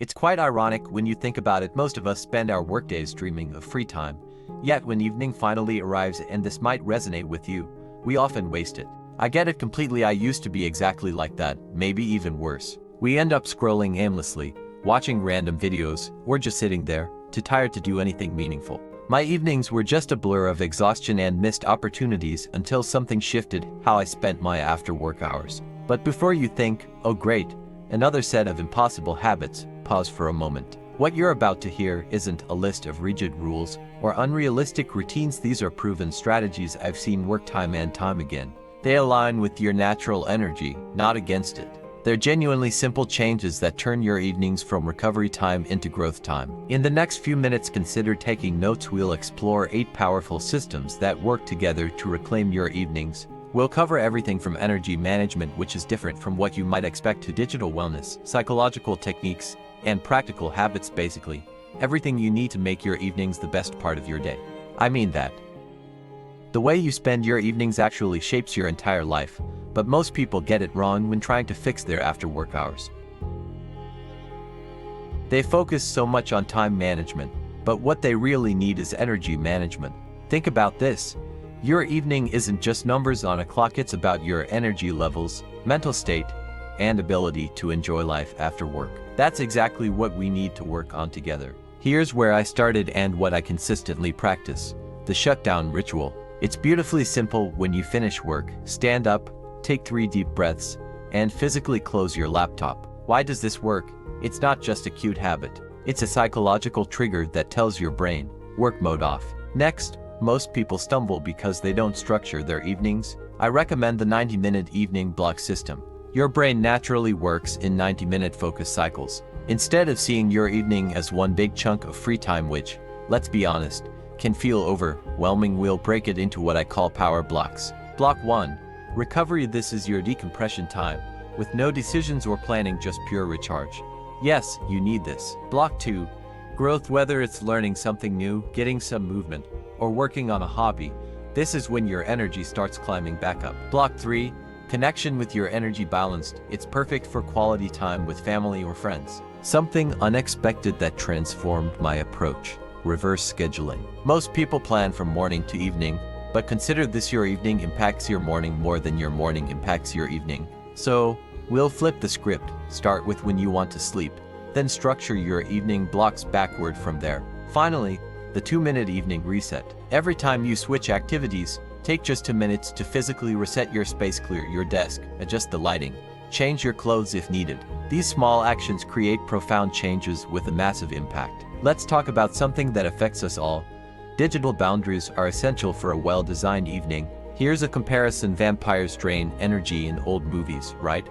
It's quite ironic when you think about it. Most of us spend our workdays dreaming of free time. Yet when evening finally arrives, and this might resonate with you, we often waste it. I get it completely. I used to be exactly like that, maybe even worse. We end up scrolling aimlessly, watching random videos, or just sitting there, too tired to do anything meaningful. My evenings were just a blur of exhaustion and missed opportunities until something shifted how I spent my after-work hours. But before you think, oh great, another set of impossible habits, pause for a moment. What you're about to hear isn't a list of rigid rules or unrealistic routines. These are proven strategies I've seen work time and time again. They align with your natural energy, not against it. They're genuinely simple changes that turn your evenings from recovery time into growth time. In the next few minutes, consider taking notes. We'll explore 8 powerful systems that work together to reclaim your evenings. We'll cover everything from energy management, which is different from what you might expect, to digital wellness, psychological techniques, and practical habits. Basically, everything you need to make your evenings the best part of your day. I mean that. The way you spend your evenings actually shapes your entire life, but most people get it wrong when trying to fix their after-work hours. They focus so much on time management, but what they really need is energy management. Think about this. Your evening isn't just numbers on a clock. It's about your energy levels, mental state, and ability to enjoy life after work. That's exactly what we need to work on together. Here's where I started and what I consistently practice: the shutdown ritual. It's beautifully simple. When you finish work, stand up, take 3 deep breaths, and physically close your laptop. Why does this work? It's not just a cute habit. It's a psychological trigger that tells your brain, work mode off. Next, most people stumble because they don't structure their evenings. I recommend the 90-minute evening block system. Your brain naturally works in 90-minute focus cycles. Instead of seeing your evening as one big chunk of free time, which, let's be honest, can feel overwhelming, we'll break it into what I call power blocks. Block 1. Recovery. This is your decompression time, with no decisions or planning, just pure recharge. Yes, you need this. Block 2. Growth. Whether it's learning something new, getting some movement, or working on a hobby, this is when your energy starts climbing back up. Block 3. Connection. With your energy balanced, it's perfect for quality time with family or friends. Something unexpected that transformed my approach: reverse scheduling. Most people plan from morning to evening, but consider this: your evening impacts your morning more than your morning impacts your evening. So, we'll flip the script. Start with when you want to sleep, then structure your evening blocks backward from there. Finally, the 2-minute evening reset. Every time you switch activities, take just 2 minutes to physically reset your space. Clear your desk, adjust the lighting, change your clothes if needed. These small actions create profound changes with a massive impact. Let's talk about something that affects us all. Digital boundaries are essential for a well-designed evening. Here's a comparison: vampires drain energy in old movies, right?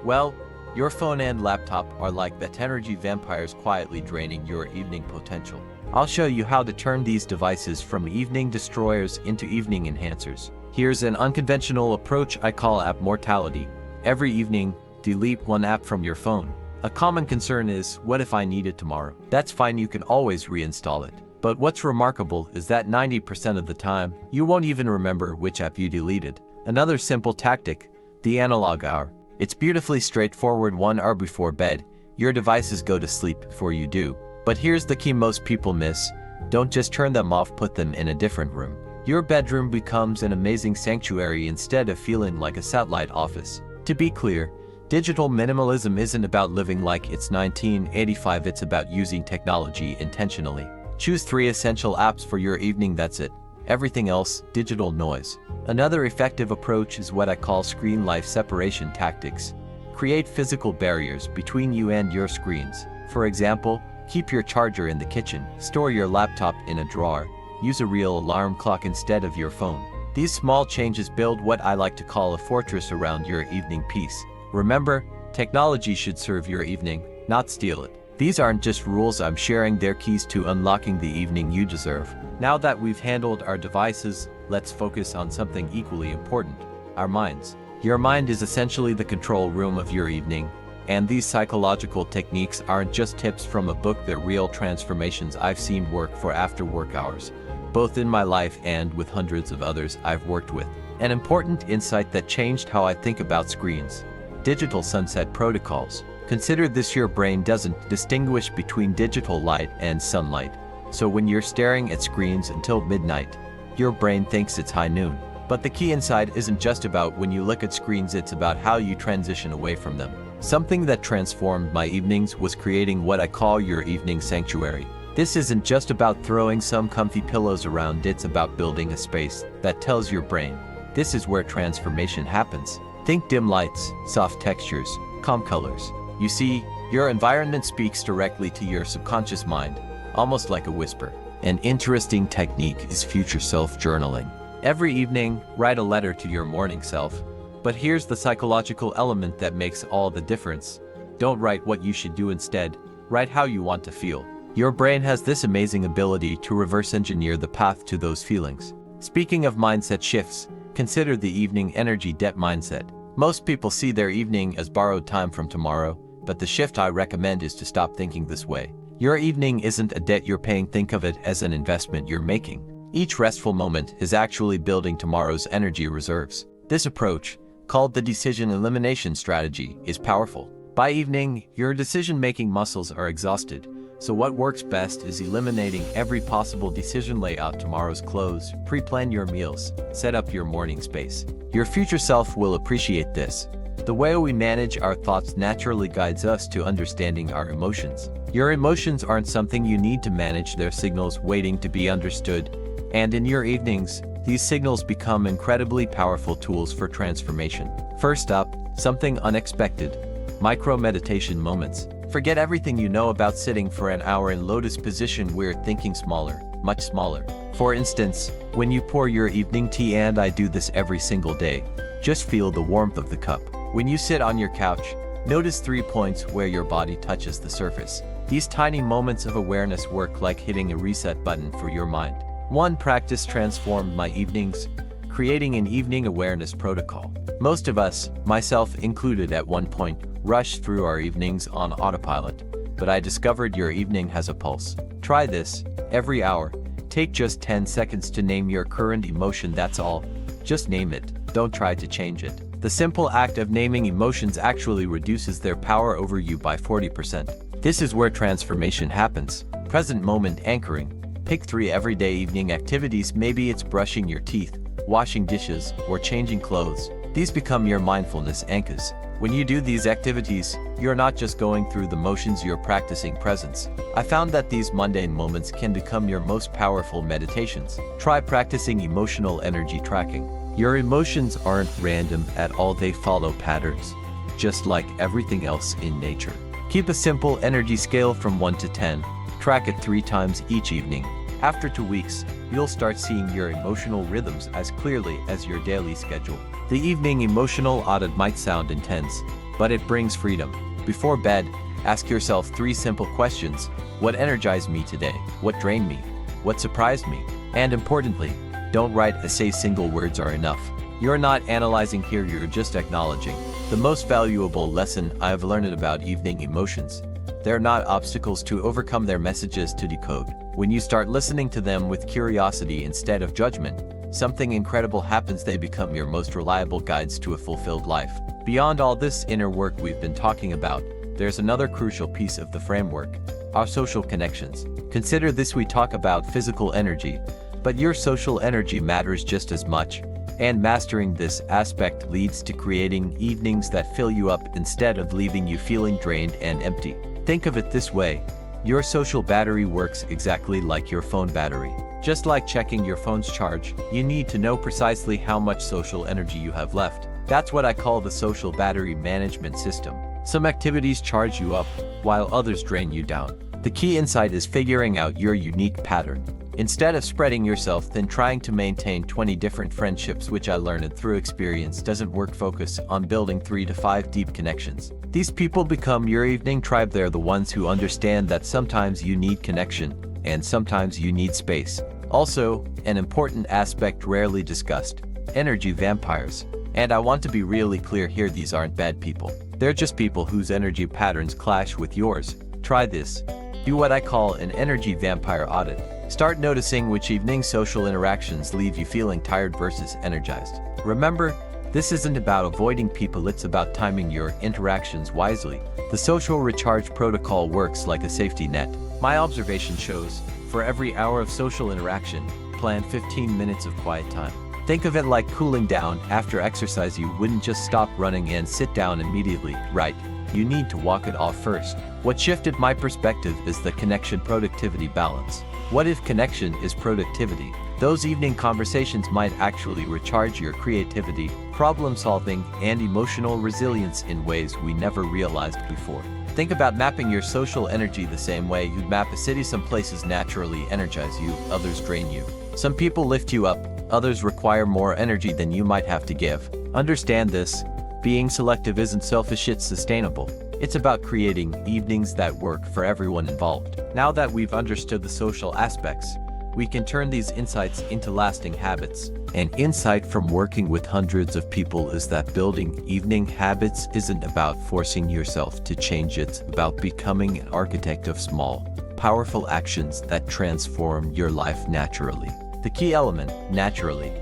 Well, your phone and laptop are like that: energy vampires, quietly draining your evening potential. I'll show you how to turn these devices from evening destroyers into evening enhancers. Here's an unconventional approach I call app mortality. Every evening, delete 1 app from your phone. A common concern is, what if I need it tomorrow? That's fine, you can always reinstall it. But what's remarkable is that 90% of the time, you won't even remember which app you deleted. Another simple tactic: the analog hour. It's beautifully straightforward. 1 hour before bed, your devices go to sleep before you do. But here's the key most people miss: don't just turn them off, put them in a different room. Your bedroom becomes an amazing sanctuary instead of feeling like a satellite office. To be clear, digital minimalism isn't about living like it's 1985, it's about using technology intentionally. Choose 3 essential apps for your evening, that's it. Everything else, digital noise. Another effective approach is what I call screen life separation tactics. Create physical barriers between you and your screens. For example, keep your charger in the kitchen, store your laptop in a drawer, use a real alarm clock instead of your phone. These small changes build what I like to call a fortress around your evening peace. Remember, technology should serve your evening, not steal it. These aren't just rules I'm sharing, they're keys to unlocking the evening you deserve. Now that we've handled our devices, let's focus on something equally important: our minds. Your mind is essentially the control room of your evening, and these psychological techniques aren't just tips from a book, they're real transformations I've seen work for after work hours, both in my life and with hundreds of others I've worked with. An important insight that changed how I think about screens: digital sunset protocols. Consider this: your brain doesn't distinguish between digital light and sunlight. So when you're staring at screens until midnight, your brain thinks it's high noon. But the key insight isn't just about when you look at screens, it's about how you transition away from them. Something that transformed my evenings was creating what I call your evening sanctuary. This isn't just about throwing some comfy pillows around, it's about building a space that tells your brain, this is where transformation happens. Think dim lights, soft textures, calm colors. You see, your environment speaks directly to your subconscious mind, almost like a whisper. An interesting technique is future self journaling. Every evening, write a letter to your morning self. But here's the psychological element that makes all the difference. Don't write what you should do instead, write how you want to feel. Your brain has this amazing ability to reverse engineer the path to those feelings. Speaking of mindset shifts, consider the evening energy debt mindset. Most people see their evening as borrowed time from tomorrow, but the shift I recommend is to stop thinking this way. Your evening isn't a debt you're paying, think of it as an investment you're making. Each restful moment is actually building tomorrow's energy reserves. This approach, called the decision elimination strategy, is powerful. By evening, your decision-making muscles are exhausted, so what works best is eliminating every possible decision. Lay out tomorrow's clothes, pre-plan your meals, set up your morning space. Your future self will appreciate this. The way we manage our thoughts naturally guides us to understanding our emotions. Your emotions aren't something you need to manage, they're signals waiting to be understood. And in your evenings, these signals become incredibly powerful tools for transformation. First up, something unexpected. Micro-meditation moments. Forget everything you know about sitting for an hour in lotus position. We're thinking smaller, much smaller. For instance, when you pour your evening tea, and I do this every single day, just feel the warmth of the cup. When you sit on your couch, notice 3 points where your body touches the surface. These tiny moments of awareness work like hitting a reset button for your mind. One practice transformed my evenings, creating an evening awareness protocol. Most of us, myself included at one point, rush through our evenings on autopilot, but I discovered your evening has a pulse. Try this. Every hour, take just 10 seconds to name your current emotion, that's all. Just name it, don't try to change it. The simple act of naming emotions actually reduces their power over you by 40%. This is where transformation happens. Present moment anchoring. Pick 3 everyday evening activities. Maybe it's brushing your teeth, washing dishes, or changing clothes. These become your mindfulness anchors. When you do these activities, you're not just going through the motions, you're practicing presence. I found that these mundane moments can become your most powerful meditations. Try practicing emotional energy tracking. Your emotions aren't random at all, they follow patterns, just like everything else in nature. Keep a simple energy scale from 1 to 10. Track it 3 times each evening. After 2 weeks, you'll start seeing your emotional rhythms as clearly as your daily schedule. The evening emotional audit might sound intense, but it brings freedom. Before bed, ask yourself 3 simple questions. What energized me today? What drained me? What surprised me? And importantly, don't write essays, single words are enough. You're not analyzing here, you're just acknowledging. The most valuable lesson I've learned about evening emotions: they're not obstacles to overcome, they're messages to decode. When you start listening to them with curiosity instead of judgment, something incredible happens. They become your most reliable guides to a fulfilled life. Beyond all this inner work we've been talking about, there's another crucial piece of the framework: our social connections. Consider this: we talk about physical energy, but your social energy matters just as much. And mastering this aspect leads to creating evenings that fill you up instead of leaving you feeling drained and empty. Think of it this way: your social battery works exactly like your phone battery. Just like checking your phone's charge, you need to know precisely how much social energy you have left. That's what I call the social battery management system. Some activities charge you up, while others drain you down. The key insight is figuring out your unique pattern. Instead of spreading yourself thin trying to maintain 20 different friendships, which I learned through experience doesn't work, focus on building 3 to 5 deep connections. These people become your evening tribe. They're the ones who understand that sometimes you need connection, and sometimes you need space. Also, an important aspect rarely discussed: energy vampires. And I want to be really clear here, these aren't bad people. They're just people whose energy patterns clash with yours. Try this. Do what I call an energy vampire audit. Start noticing which evening social interactions leave you feeling tired versus energized. Remember, This isn't about avoiding people, it's about timing your interactions wisely. The social recharge protocol works like a safety net. My observation shows, for every hour of social interaction, plan 15 minutes of quiet time. Think of it like cooling down. After exercise, you wouldn't just stop running and sit down immediately, right? You need to walk it off first. What shifted my perspective is the connection-productivity balance. What if connection is productivity? Those evening conversations might actually recharge your creativity, problem-solving, and emotional resilience in ways we never realized before. Think about mapping your social energy the same way you'd map a city. Some places naturally energize you, others drain you. Some people lift you up, others require more energy than you might have to give. Understand this. Being selective isn't selfish, it's sustainable. It's about creating evenings that work for everyone involved. Now that we've understood the social aspects, we can turn these insights into lasting habits. An insight from working with hundreds of people is that building evening habits isn't about forcing yourself to change, it's about becoming an architect of small, powerful actions that transform your life naturally. The key element, naturally.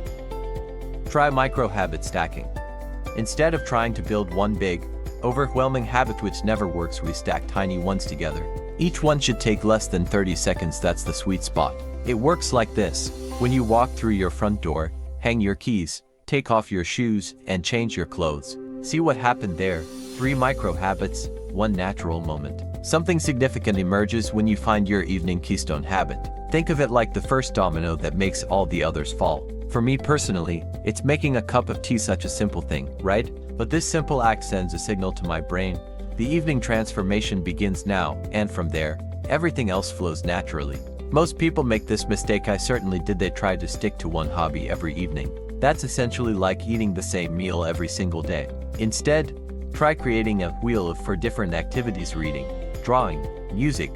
Try micro-habit stacking. Instead of trying to build one big, overwhelming habit which never works, we stack tiny ones together. Each one should take less than 30 seconds, that's the sweet spot. It works like this. When you walk through your front door, hang your keys, take off your shoes, and change your clothes. See what happened there? 3 micro habits, 1 natural moment. Something significant emerges when you find your evening keystone habit. Think of it like the first domino that makes all the others fall. For me personally, it's making a cup of tea, such a simple thing, right? But this simple act sends a signal to my brain. The evening transformation begins now, and from there, everything else flows naturally. Most people make this mistake, I certainly did. They try to stick to one hobby every evening. That's essentially like eating the same meal every single day. Instead, try creating a wheel for different activities: reading, drawing, music,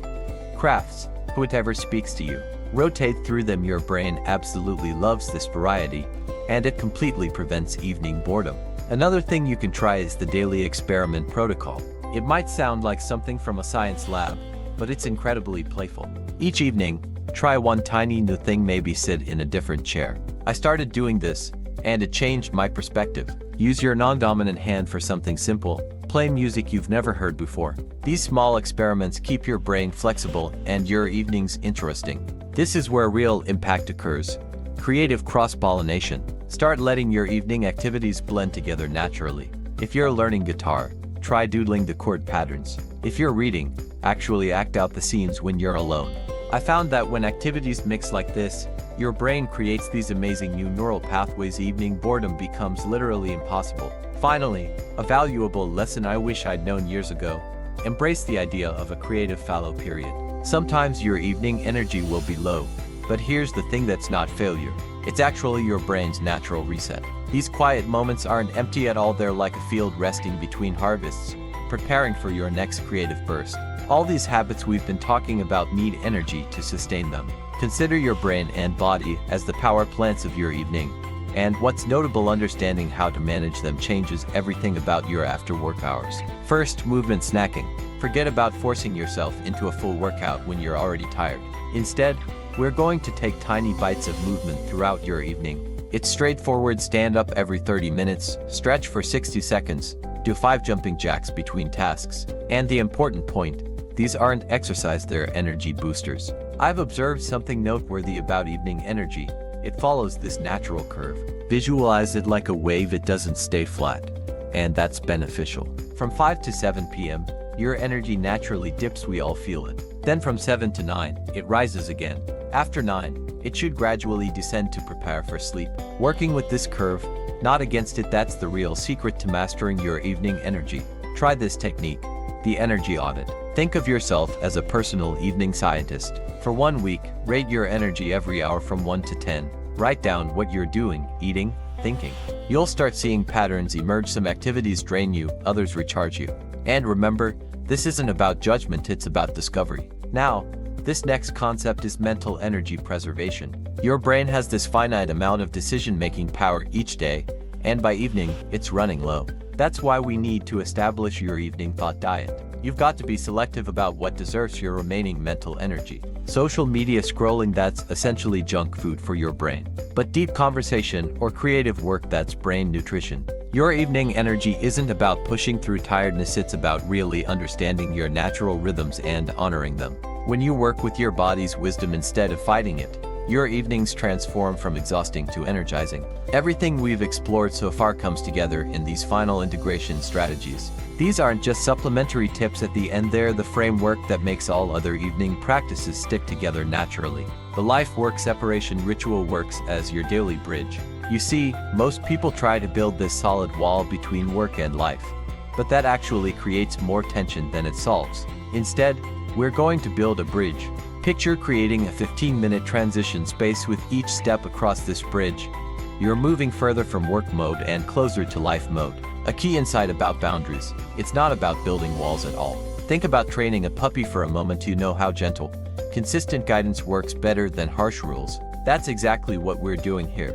crafts, whatever speaks to you. Rotate through them. Your brain absolutely loves this variety, and it completely prevents evening boredom. Another thing you can try is the daily experiment protocol. It might sound like something from a science lab, but it's incredibly playful. Each evening, try one tiny new thing, maybe sit in a different chair. I started doing this, and it changed my perspective. Use your non-dominant hand for something simple. Play music you've never heard before. These small experiments keep your brain flexible and your evenings interesting. This is where real impact occurs. Creative cross-pollination. Start letting your evening activities blend together naturally. If you're learning guitar, try doodling the chord patterns. If you're reading, actually act out the scenes when you're alone. I found that when activities mix like this, your brain creates these amazing new neural pathways. Evening boredom becomes literally impossible. Finally, a valuable lesson I wish I'd known years ago. Embrace the idea of a creative fallow period. Sometimes your evening energy will be low, but here's the thing: that's not failure. It's actually your brain's natural reset. These quiet moments aren't empty at all. They're like a field resting between harvests, preparing for your next creative burst. All these habits we've been talking about need energy to sustain them. Consider your brain and body as the power plants of your evening. And what's notable, understanding how to manage them changes everything about your after-work hours. First, movement snacking. Forget about forcing yourself into a full workout when you're already tired. Instead, we're going to take tiny bites of movement throughout your evening. It's straightforward. Stand up every 30 minutes, stretch for 60 seconds, do 5 jumping jacks between tasks. And the important point, these aren't exercise, they're energy boosters. I've observed something noteworthy about evening energy. It follows this natural curve. Visualize it like a wave, it doesn't stay flat. And that's beneficial. From 5 to 7 p.m., your energy naturally dips, we all feel it. Then from 7 to 9, it rises again. After 9, it should gradually descend to prepare for sleep. Working with this curve, not against it, that's the real secret to mastering your evening energy. Try this technique, the energy audit. Think of yourself as a personal evening scientist. For 1 week, rate your energy every hour from 1 to 10. Write down what you're doing, eating, thinking. You'll start seeing patterns emerge. Some activities drain you, others recharge you. And remember, this isn't about judgment, it's about discovery. Now, this next concept is mental energy preservation. Your brain has this finite amount of decision-making power each day, and by evening, it's running low. That's why we need to establish your evening thought diet. You've got to be selective about what deserves your remaining mental energy. Social media scrolling, that's essentially junk food for your brain. But deep conversation or creative work, that's brain nutrition. Your evening energy isn't about pushing through tiredness, it's about really understanding your natural rhythms and honoring them. When you work with your body's wisdom instead of fighting it, your evenings transform from exhausting to energizing. Everything we've explored so far comes together in these final integration strategies. These aren't just supplementary tips at the end, they're the framework that makes all other evening practices stick together naturally. The life-work separation ritual works as your daily bridge. You see, most people try to build this solid wall between work and life, but that actually creates more tension than it solves. Instead, we're going to build a bridge. Picture creating a 15-minute transition space with each step across this bridge. You're moving further from work mode and closer to life mode. A key insight about boundaries: it's not about building walls at all. Think about training a puppy for a moment. You know how gentle, consistent guidance works better than harsh rules. That's exactly what we're doing here.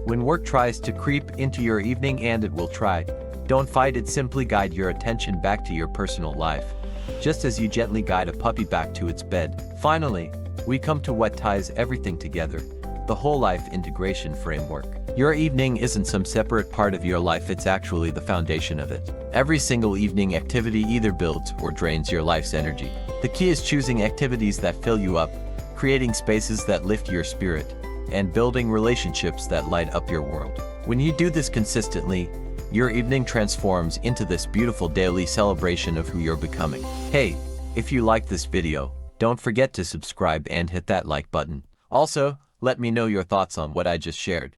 When work tries to creep into your evening, and it will try, don't fight it, simply guide your attention back to your personal life, just as you gently guide a puppy back to its bed. Finally, we come to what ties everything together: the whole life integration framework. Your evening isn't some separate part of your life, it's actually the foundation of it. Every single evening activity either builds or drains your life's energy. The key is choosing activities that fill you up, creating spaces that lift your spirit, and building relationships that light up your world. When you do this consistently, your evening transforms into this beautiful daily celebration of who you're becoming. Hey, if you liked this video, don't forget to subscribe and hit that like button. Also, let me know your thoughts on what I just shared.